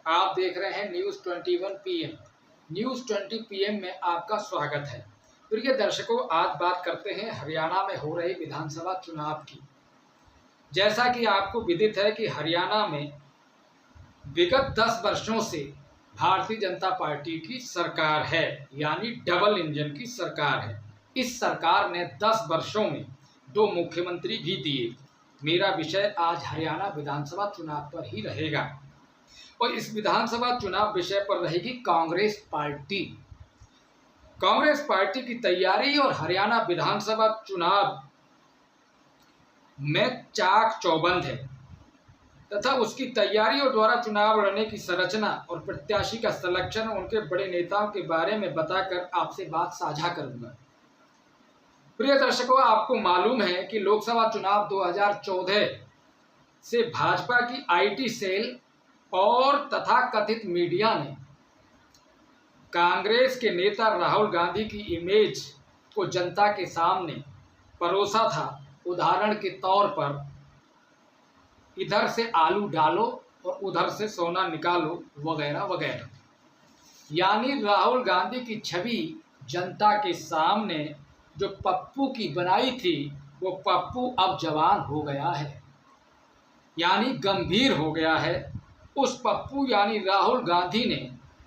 आप देख रहे हैं न्यूज़ 21 पीएम। न्यूज़ 20 पीएम में आपका स्वागत है। प्रिय दर्शकों, आज बात करते हैं हरियाणा में हो रहे विधानसभा चुनाव की। जैसा कि आपको विदित है कि हरियाणा में विगत 10 वर्षों से भारतीय जनता पार्टी की सरकार है, यानी डबल इंजन की सरकार है। इस सरकार ने 10 वर्षों में 2 मुख्यमंत्री भी दिए। मेरा विषय आज हरियाणा विधानसभा चुनाव पर ही रहेगा और इस विधानसभा चुनाव विषय पर रहेगी कांग्रेस पार्टी। कांग्रेस पार्टी की तैयारी और हरियाणा विधानसभा चुनाव में चाक चौबंद है तथा उसकी तैयारियों द्वारा चुनाव लड़ने की संरचना और प्रत्याशी का सलेक्शन और उनके बड़े नेताओं के बारे में बताकर आपसे बात साझा करूंगा। प्रिय दर्शकों, आपको मालूम है कि लोकसभा चुनाव 2014 से भाजपा की आईटी सेल और तथाकथित मीडिया ने कांग्रेस के नेता राहुल गांधी की इमेज को जनता के सामने परोसा था। उदाहरण के तौर पर इधर से आलू डालो और उधर से सोना निकालो वगैरह वगैरह। यानी राहुल गांधी की छवि जनता के सामने जो पप्पू की बनाई थी, वो पप्पू अब जवान हो गया है, यानी गंभीर हो गया है। उस पप्पू यानी राहुल गांधी ने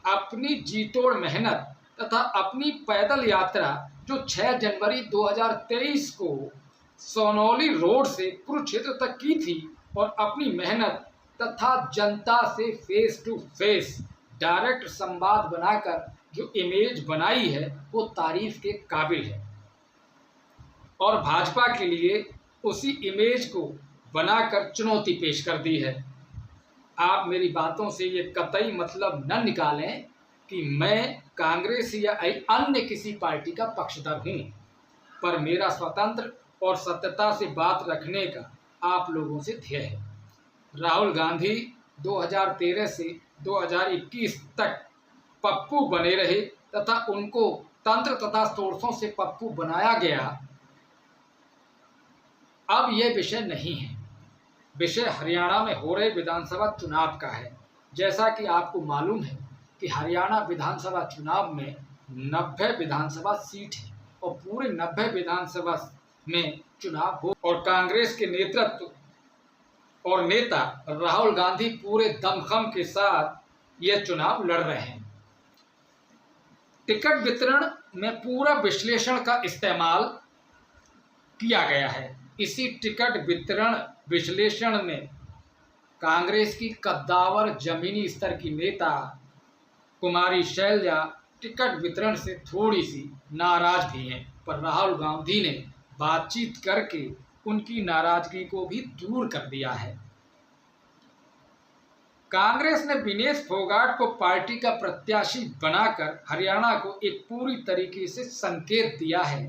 अपनी जीतोड़ मेहनत तथा अपनी पैदल यात्रा जो 6 जनवरी 2023 को सोनौली रोड से कुरुक्षेत्र तक की थी और अपनी मेहनत तथा जनता से फेस टू फेस डायरेक्ट संवाद बनाकर जो इमेज बनाई है, वो तारीफ के काबिल है और भाजपा के लिए उसी इमेज को बनाकर चुनौती पेश कर दी है। आप मेरी बातों से ये कतई मतलब न निकालें कि मैं कांग्रेस या अन्य किसी पार्टी का पक्षधर हूँ, पर मेरा स्वतंत्र और सत्यता से बात रखने का आप लोगों से ध्येय है। राहुल गांधी 2013 से 2021 तक पप्पू बने रहे तथा उनको तंत्र तथा सोर्सों से पप्पू बनाया गया। अब यह विषय नहीं है, विषय हरियाणा में हो रहे विधानसभा चुनाव का है। जैसा कि आपको मालूम है कि हरियाणा विधानसभा चुनाव में 90 विधानसभा सीट है और पूरे 90 विधानसभा में चुनाव हो और कांग्रेस के नेतृत्व और नेता राहुल गांधी पूरे दमखम के साथ यह चुनाव लड़ रहे हैं। टिकट वितरण में पूरा विश्लेषण का इस्तेमाल किया गया है। इसी टिकट वितरण विश्लेषण में कांग्रेस की कद्दावर जमीनी स्तर की नेता कुमारी शैलजा टिकट वितरण से थोड़ी सी नाराज भी हैं, पर राहुल गांधी ने बातचीत करके उनकी नाराजगी को भी दूर कर दिया है। कांग्रेस ने विनेश फोगाट को पार्टी का प्रत्याशी बनाकर हरियाणा को एक पूरी तरीके से संकेत दिया है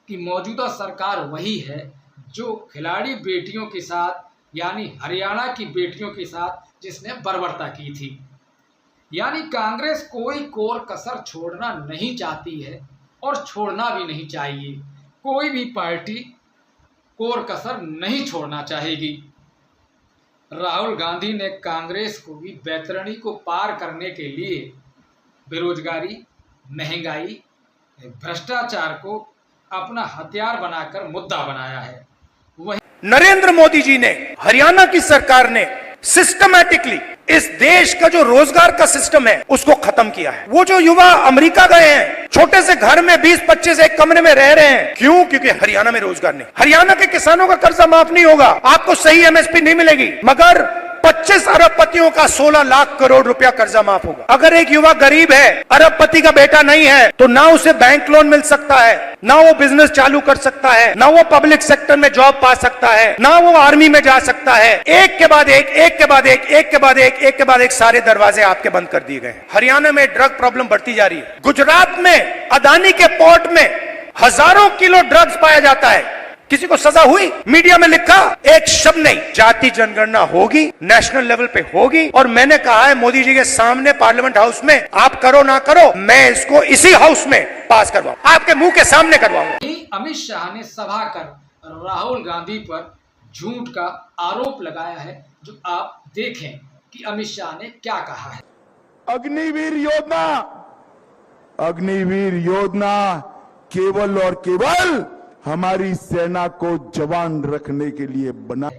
कि मौजूदा सरकार वही है जो खिलाड़ी बेटियों के साथ, यानी हरियाणा की बेटियों के साथ जिसने बर्बरता की थी। यानी कांग्रेस कोई कोर कसर छोड़ना नहीं चाहती है और छोड़ना भी नहीं चाहिए। कोई भी पार्टी कोर कसर नहीं छोड़ना चाहेगी। राहुल गांधी ने कांग्रेस को भी बैतरणी को पार करने के लिए बेरोजगारी, महंगाई, भ्रष्टाचार को अपना हथियार बनाकर मुद्दा बनाया है। वही नरेंद्र मोदी जी ने, हरियाणा की सरकार ने सिस्टमैटिकली इस देश का जो रोजगार का सिस्टम है उसको खत्म किया है। वो जो युवा अमेरिका गए हैं, छोटे से घर में 20-25 एक कमरे में रह रहे हैं, क्यों? क्योंकि हरियाणा में रोजगार नहीं। हरियाणा के किसानों का कर्जा माफ नहीं होगा, आपको सही एमएसपी नहीं मिलेगी, मगर 25 अरबपतियों का 16 लाख करोड़ रुपया कर्जा माफ होगा। अगर एक युवा गरीब है, अरबपति का बेटा नहीं है, तो ना उसे बैंक लोन मिल सकता है, ना वो बिजनेस चालू कर सकता है, ना वो पब्लिक सेक्टर में जॉब पा सकता है, ना वो आर्मी में जा सकता है। एक के बाद एक, एक के बाद एक, एक के बाद एक, एक के बाद एक सारे दरवाजे आपके बंद कर दिए गए हैं। हरियाणा में ड्रग प्रॉब्लम बढ़ती जा रही है। गुजरात में अदानी के पोर्ट में हजारों किलो ड्रग्स पाया जाता है। किसी को सजा हुई? मीडिया में लिखा एक शब्द नहीं। जाति जनगणना होगी, नेशनल लेवल पे होगी, और मैंने कहा है मोदी जी के सामने पार्लियामेंट हाउस में, आप करो ना करो, मैं इसको इसी हाउस में पास करवाऊं, आपके मुंह के सामने करवाऊंगा। अमित शाह ने सभा कर राहुल गांधी पर झूठ का आरोप लगाया है, जो आप देखें कि अमित शाह ने क्या कहा है। अग्निवीर योजना केवल और केवल हमारी सेना को जवान रखने के लिए बना।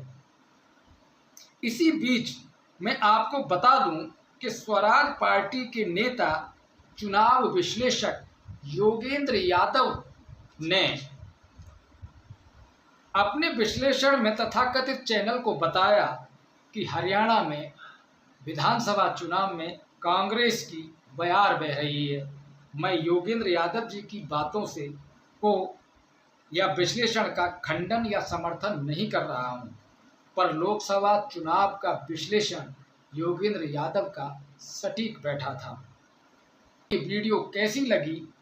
इसी बीच मैं आपको बता दूं कि स्वराज पार्टी के नेता चुनाव विश्लेषक योगेंद्र यादव ने अपने विश्लेषण में तथाकथित चैनल को बताया कि हरियाणा में विधानसभा चुनाव में कांग्रेस की बयार बह रही है। मैं योगेंद्र यादव जी की बातों से को या विश्लेषण का खंडन या समर्थन नहीं कर रहा हूं, पर लोकसभा चुनाव का विश्लेषण योगेंद्र यादव का सटीक बैठा था। ये वीडियो कैसी लगी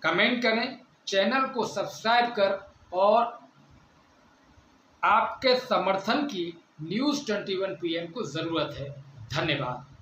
कमेंट करें, चैनल को सब्सक्राइब कर, और आपके समर्थन की न्यूज़ 21 PM को ज़रूरत है। धन्यवाद।